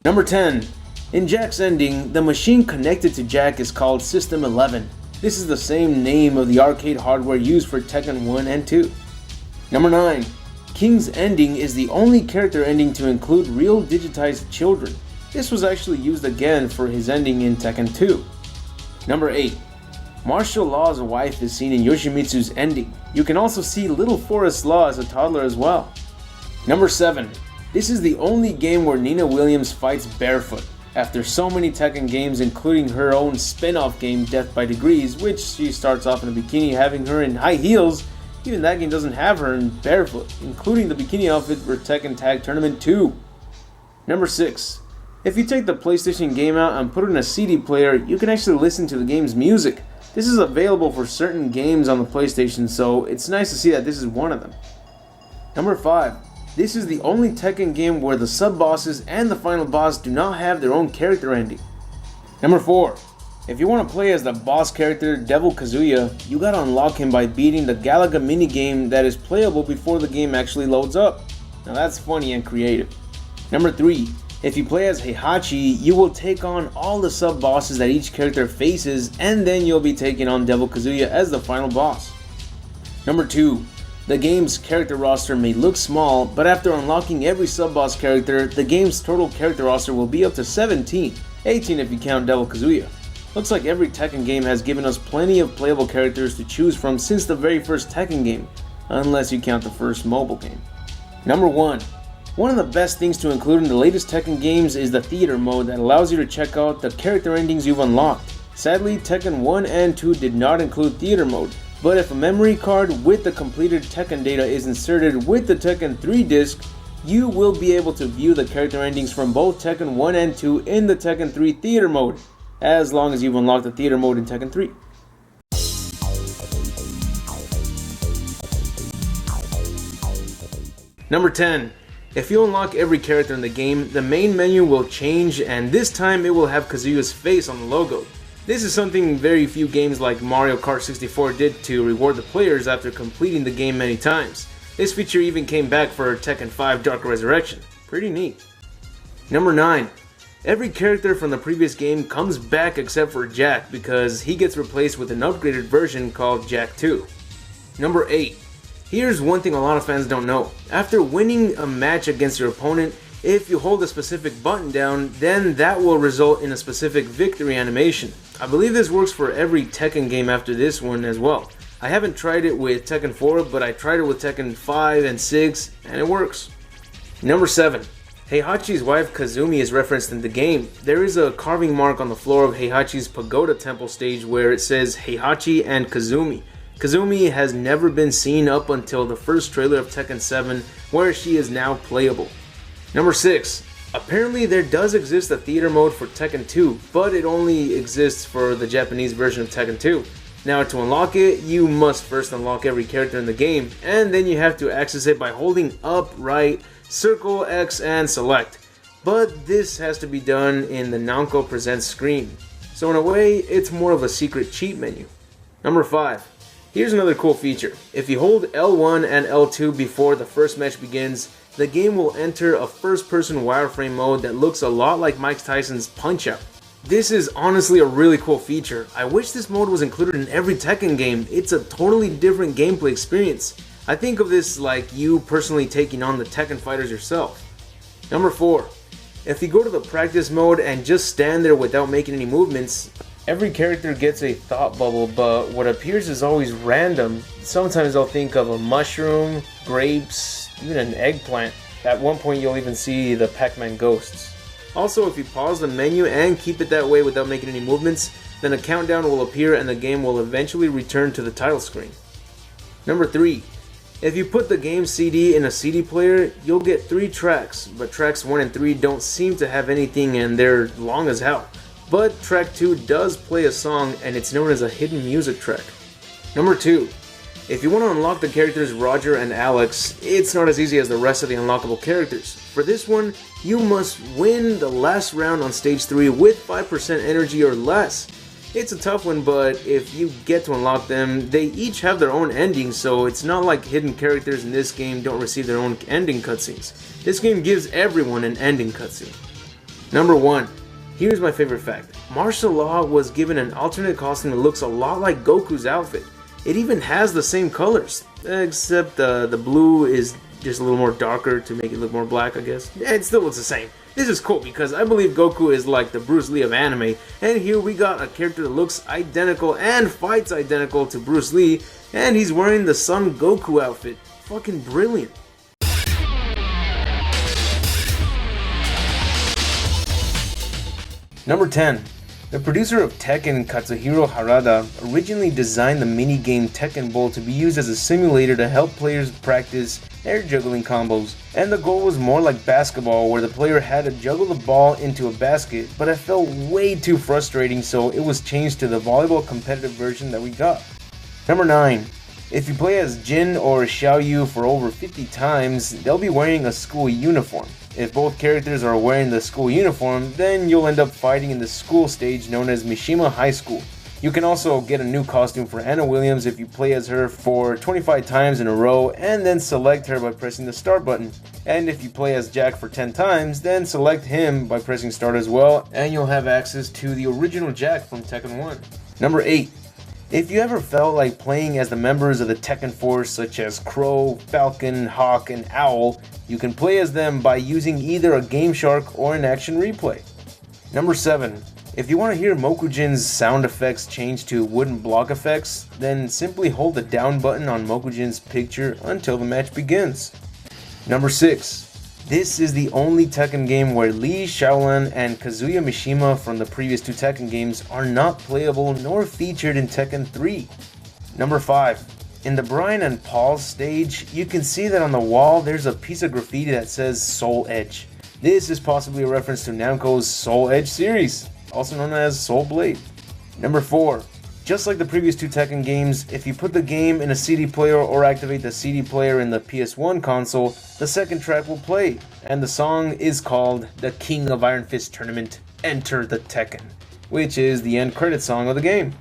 Number 10. In Jack's ending, the machine connected to Jack is called System 11. This is the same name of the arcade hardware used for Tekken 1 and 2. Number 9. King's ending is the only character ending to include real digitized children. This was actually used again for his ending in Tekken 2. Number 8. Martial Law's wife is seen in Yoshimitsu's ending. You can also see Little Forest Law as a toddler as well. Number 7. This is the only game where Nina Williams fights barefoot. After so many Tekken games, including her own spin-off game Death by Degrees, which she starts off in a bikini having her in high heels, even that game doesn't have her in barefoot, including the bikini outfit for Tekken Tag Tournament 2. Number 6. If you take the PlayStation game out and put it in a CD player, you can actually listen to the game's music. This is available for certain games on the PlayStation, so it's nice to see that this is one of them. Number 5. This is the only Tekken game where the sub-bosses and the final boss do not have their own character ending. Number 4. If you want to play as the boss character Devil Kazuya, you gotta unlock him by beating the Galaga minigame that is playable before the game actually loads up. Now that's funny and creative. Number 3. If you play as Heihachi, you will take on all the sub-bosses that each character faces, and then you'll be taking on Devil Kazuya as the final boss. Number 2. The game's character roster may look small, but after unlocking every sub-boss character, the game's total character roster will be up to 17, 18 if you count Devil Kazuya. Looks like every Tekken game has given us plenty of playable characters to choose from since the very first Tekken game, unless you count the first mobile game. Number 1. One of the best things to include in the latest Tekken games is the theater mode that allows you to check out the character endings you've unlocked. Sadly, Tekken 1 and 2 did not include theater mode, but if a memory card with the completed Tekken data is inserted with the Tekken 3 disc, you will be able to view the character endings from both Tekken 1 and 2 in the Tekken 3 theater mode, as long as you've unlocked the theater mode in Tekken 3. Number 10. If you unlock every character in the game, the main menu will change, and this time it will have Kazuya's face on the logo. This is something very few games like Mario Kart 64 did to reward the players after completing the game many times. This feature even came back for Tekken 5 Dark Resurrection. Pretty neat. Number 9. Every character from the previous game comes back except for Jack because he gets replaced with an upgraded version called Jack 2. Number 8. Here's one thing a lot of fans don't know. After winning a match against your opponent, if you hold a specific button down, then that will result in a specific victory animation. I believe this works for every Tekken game after this one as well. I haven't tried it with Tekken 4, but I tried it with Tekken 5 and 6, and it works. Number 7. Heihachi's wife Kazumi is referenced in the game. There is a carving mark on the floor of Heihachi's Pagoda Temple stage where it says Heihachi and Kazumi. Kazumi has never been seen up until the first trailer of Tekken 7, where she is now playable. Number 6. Apparently there does exist a theater mode for Tekken 2, but it only exists for the Japanese version of Tekken 2. Now to unlock it, you must first unlock every character in the game, and then you have to access it by holding up, right, circle, X, and select. But this has to be done in the Namco Presents screen. So in a way, it's more of a secret cheat menu. Number 5. Here's another cool feature. If you hold L1 and L2 before the first match begins, the game will enter a first-person wireframe mode that looks a lot like Mike Tyson's Punch-Out. This is honestly a really cool feature. I wish this mode was included in every Tekken game. It's a totally different gameplay experience. I think of this like you personally taking on the Tekken fighters yourself. Number 4. If you go to the practice mode and just stand there without making any movements, every character gets a thought bubble, but what appears is always random. Sometimes I'll think of a mushroom, grapes, even an eggplant. At one point you'll even see the Pac-Man ghosts. Also, if you pause the menu and keep it that way without making any movements, then a countdown will appear and the game will eventually return to the title screen. Number 3. If you put the game CD in a CD player, you'll get 3 tracks, but tracks 1 and 3 don't seem to have anything and they're long as hell. But track 2 does play a song and it's known as a hidden music track. Number 2. If you want to unlock the characters Roger and Alex, it's not as easy as the rest of the unlockable characters. For this one, you must win the last round on stage 3 with 5% energy or less. It's a tough one, but if you get to unlock them, they each have their own endings, so it's not like hidden characters in this game don't receive their own ending cutscenes. This game gives everyone an ending cutscene. Number 1. Here's my favorite fact. Martial Law was given an alternate costume that looks a lot like Goku's outfit. It even has the same colors, except the blue is just a little more darker to make it look more black, I guess. It still looks the same. This is cool because I believe Goku is like the Bruce Lee of anime, and here we got a character that looks identical and fights identical to Bruce Lee, and he's wearing the Son Goku outfit. Fucking brilliant. Number 10. The producer of Tekken, Katsuhiro Harada, originally designed the minigame Tekken Bowl to be used as a simulator to help players practice air juggling combos, and the goal was more like basketball where the player had to juggle the ball into a basket, but it felt way too frustrating, so it was changed to the volleyball competitive version that we got. Number 9. If you play as Jin or Xiaoyu for over 50 times, they'll be wearing a school uniform. If both characters are wearing the school uniform, then you'll end up fighting in the school stage known as Mishima High School. You can also get a new costume for Anna Williams if you play as her for 25 times in a row and then select her by pressing the start button. And if you play as Jack for 10 times, then select him by pressing start as well, and you'll have access to the original Jack from Tekken 1. Number 8. If you ever felt like playing as the members of the Tekken Force such as Crow, Falcon, Hawk, and Owl, you can play as them by using either a Game Shark or an action replay. Number 7. If you want to hear Mokujin's sound effects change to wooden block effects, then simply hold the down button on Mokujin's picture until the match begins. Number 6. This is the only Tekken game where Lee Shaolan and Kazuya Mishima from the previous 2 Tekken games are not playable nor featured in Tekken 3. Number 5. In the Brian and Paul stage, you can see that on the wall there's a piece of graffiti that says Soul Edge. This is possibly a reference to Namco's Soul Edge series, also known as Soul Blade. Number 4. Just like the previous 2 Tekken games, if you put the game in a CD player or activate the CD player in the PS1 console, the second track will play, and the song is called The King of Iron Fist Tournament, Enter the Tekken, which is the end credit song of the game.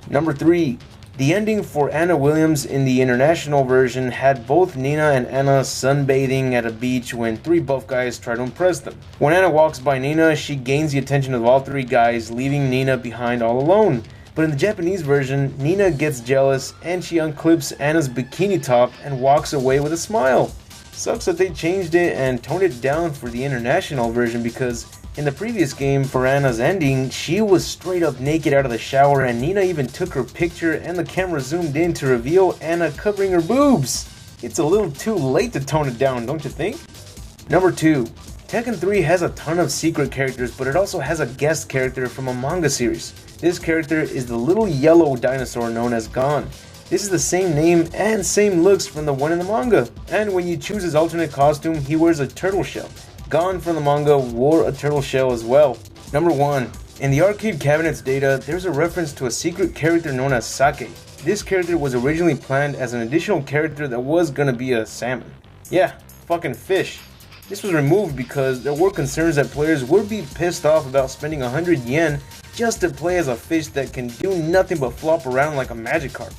Number 3. The ending for Anna Williams in the international version had both Nina and Anna sunbathing at a beach when 3 buff guys try to impress them. When Anna walks by Nina, she gains the attention of all 3 guys, leaving Nina behind all alone. But in the Japanese version, Nina gets jealous and she unclips Anna's bikini top and walks away with a smile. Sucks that they changed it and toned it down for the international version, because in the previous game for Anna's ending, she was straight up naked out of the shower and Nina even took her picture and the camera zoomed in to reveal Anna covering her boobs. It's a little too late to tone it down, don't you think? Number 2. Tekken 3 has a ton of secret characters, but it also has a guest character from a manga series. This character is the little yellow dinosaur known as Gon. This is the same name and same looks from the one in the manga, and when you choose his alternate costume, he wears a turtle shell. Gon from the manga wore a turtle shell as well. Number 1. In the arcade cabinet's data, there's a reference to a secret character known as Sake. This character was originally planned as an additional character that was gonna be a salmon. Yeah, fucking fish. This was removed because there were concerns that players would be pissed off about spending 100 yen just to play as a fish that can do nothing but flop around like a magic carp.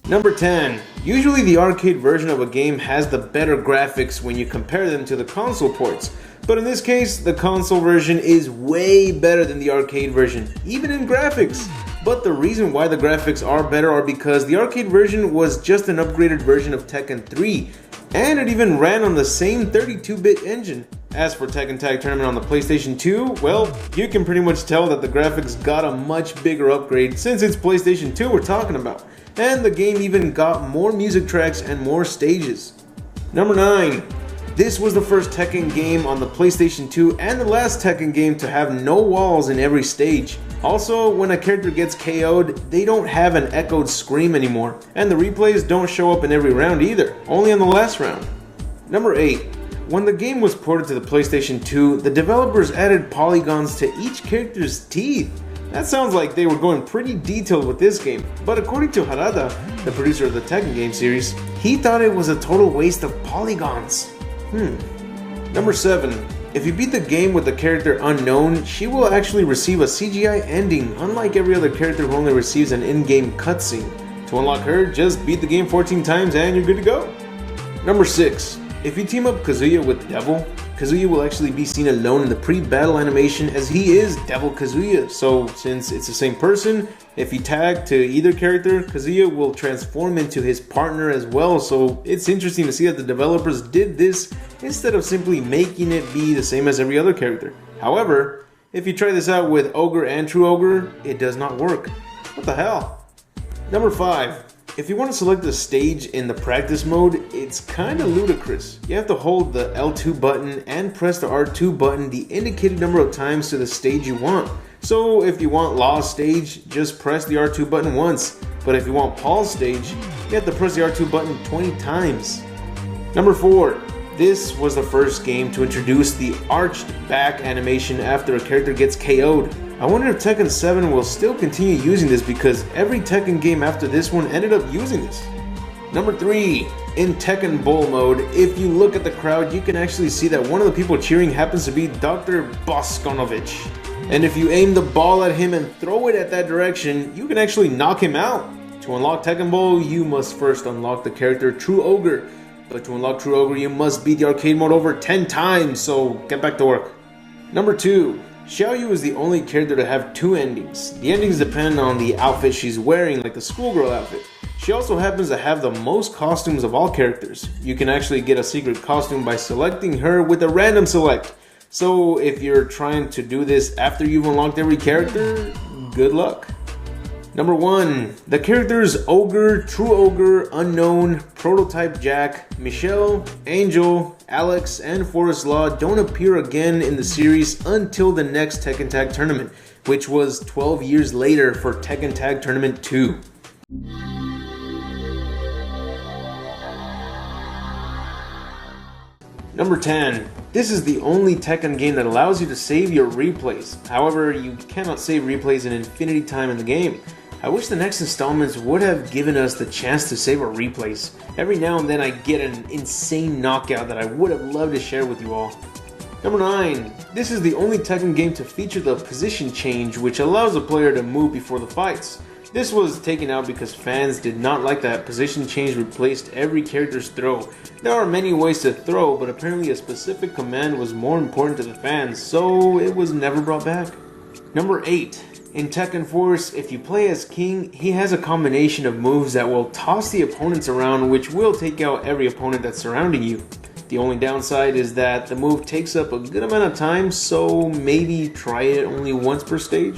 Number 10. Usually the arcade version of a game has the better graphics when you compare them to the console ports, but in this case, the console version is way better than the arcade version, even in graphics. But the reason why the graphics are better are because the arcade version was just an upgraded version of Tekken 3, and it even ran on the same 32-bit engine. As for Tekken Tag Tournament on the PlayStation 2, well, you can pretty much tell that the graphics got a much bigger upgrade since it's PlayStation 2 we're talking about, and the game even got more music tracks and more stages. Number 9. This was the first Tekken game on the PlayStation 2 and the last Tekken game to have no walls in every stage. Also, when a character gets KO'd, they don't have an echoed scream anymore, and the replays don't show up in every round either, only in the last round. Number 8. When the game was ported to the PlayStation 2, the developers added polygons to each character's teeth. That sounds like they were going pretty detailed with this game, but according to Harada, the producer of the Tekken game series, he thought it was a total waste of polygons. Number 7. If you beat the game with the character unknown, she will actually receive a CGI ending, unlike every other character who only receives an in-game cutscene. To unlock her, just beat the game 14 times and you're good to go. Number 6. If you team up Kazuya with Devil, Kazuya will actually be seen alone in the pre-battle animation as he is Devil Kazuya. So since it's the same person, if you tag to either character, Kazuya will transform into his partner as well. So it's interesting to see that the developers did this instead of simply making it be the same as every other character. However, if you try this out with Ogre and True Ogre, it does not work. What the hell? Number 5. If you want to select the stage in the practice mode, it's kinda ludicrous. You have to hold the L2 button and press the R2 button the indicated number of times to the stage you want. So if you want Law's stage, just press the R2 button once. But if you want Paul's stage, you have to press the R2 button 20 times. Number 4. This was the first game to introduce the arched back animation after a character gets KO'd. I wonder if Tekken 7 will still continue using this because every Tekken game after this one ended up using this. Number 3. In Tekken Bowl mode, if you look at the crowd, you can actually see that one of the people cheering happens to be Dr. Boskonovich. And if you aim the ball at him and throw it at that direction, you can actually knock him out. To unlock Tekken Bowl, you must first unlock the character True Ogre. But to unlock True Ogre, you must beat the arcade mode over 10 times, so get back to work. Number 2. Xiaoyu is the only character to have 2 endings. The endings depend on the outfit she's wearing, like the schoolgirl outfit. She also happens to have the most costumes of all characters. You can actually get a secret costume by selecting her with a random select. So if you're trying to do this after you've unlocked every character, good luck. Number 1. The characters Ogre, True Ogre, Unknown, Prototype Jack, Michelle, Angel, Alex, and Forest Law don't appear again in the series until the next Tekken Tag Tournament, which was 12 years later for Tekken Tag Tournament 2. Number 10. This is the only Tekken game that allows you to save your replays. However, you cannot save replays in infinity time in the game. I wish the next installments would have given us the chance to save our replays. Every now and then I get an insane knockout that I would have loved to share with you all. Number 9. This is the only Tekken game to feature the position change, which allows the player to move before the fights. This was taken out because fans did not like that position change replaced every character's throw. There are many ways to throw, but apparently a specific command was more important to the fans, so it was never brought back. Number 8. In Tekken Force, if you play as King, he has a combination of moves that will toss the opponents around, which will take out every opponent that's surrounding you. The only downside is that the move takes up a good amount of time, so maybe try it only once per stage.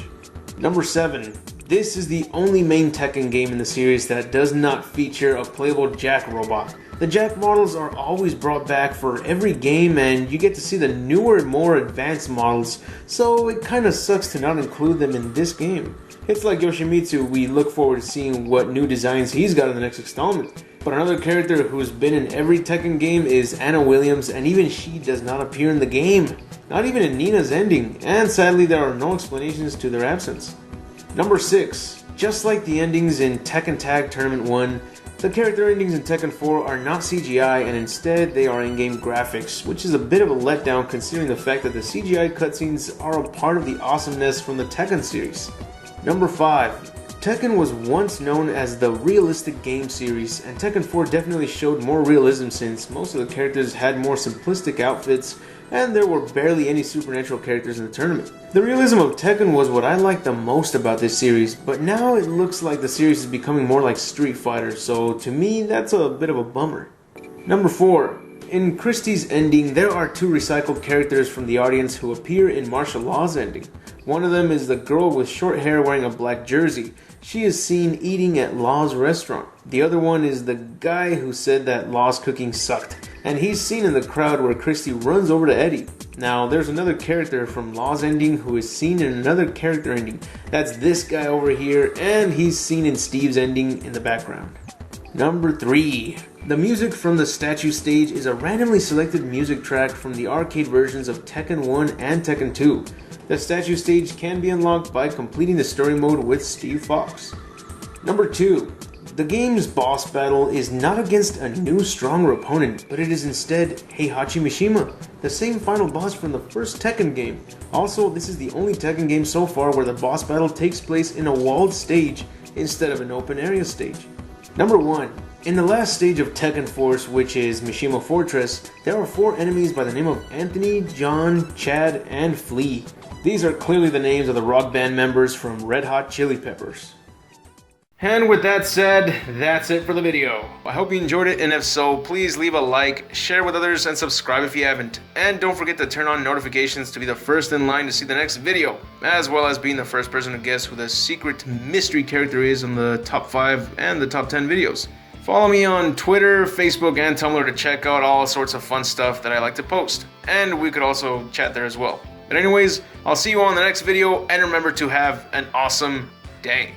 Number 7. This is the only main Tekken game in the series that does not feature a playable Jack robot. The Jack models are always brought back for every game and you get to see the newer, more advanced models, so it kinda sucks to not include them in this game. It's like Yoshimitsu, we look forward to seeing what new designs he's got in the next installment. But another character who's been in every Tekken game is Anna Williams, and even she does not appear in the game. Not even in Nina's ending, and sadly there are no explanations to their absence. Number 6. Just like the endings in Tekken Tag Tournament 1, the character endings in Tekken 4 are not CGI and instead they are in-game graphics, which is a bit of a letdown considering the fact that the CGI cutscenes are a part of the awesomeness from the Tekken series. Number 5. Tekken was once known as the realistic game series, and Tekken 4 definitely showed more realism since most of the characters had more simplistic outfits and there were barely any supernatural characters in the tournament. The realism of Tekken was what I liked the most about this series, but now it looks like the series is becoming more like Street Fighter, so to me that's a bit of a bummer. Number 4. In Christie's ending, there are 2 recycled characters from the audience who appear in Martial Law's ending. One of them is the girl with short hair wearing a black jersey. She is seen eating at Law's restaurant. The other one is the guy who said that Law's cooking sucked, and he's seen in the crowd where Christie runs over to Eddie. Now, there's another character from Law's ending who is seen in another character ending. That's this guy over here, and he's seen in Steve's ending in the background. Number 3. The music from the statue stage is a randomly selected music track from the arcade versions of Tekken 1 and Tekken 2. The statue stage can be unlocked by completing the story mode with Steve Fox. Number 2. The game's boss battle is not against a new stronger opponent, but it is instead Heihachi Mishima, the same final boss from the first Tekken game. Also, this is the only Tekken game so far where the boss battle takes place in a walled stage instead of an open area stage. Number 1. In the last stage of Tekken Force, which is Mishima Fortress, there are 4 enemies by the name of Anthony, John, Chad, and Flea. These are clearly the names of the rock band members from Red Hot Chili Peppers. And with that said, that's it for the video. I hope you enjoyed it, and if so, please leave a like, share with others, and subscribe if you haven't. And don't forget to turn on notifications to be the first in line to see the next video, as well as being the first person to guess who the secret mystery character is in the top 5 and the top 10 videos. Follow me on Twitter, Facebook, and Tumblr to check out all sorts of fun stuff that I like to post. And we could also chat there as well. But anyways, I'll see you on the next video, and remember to have an awesome day.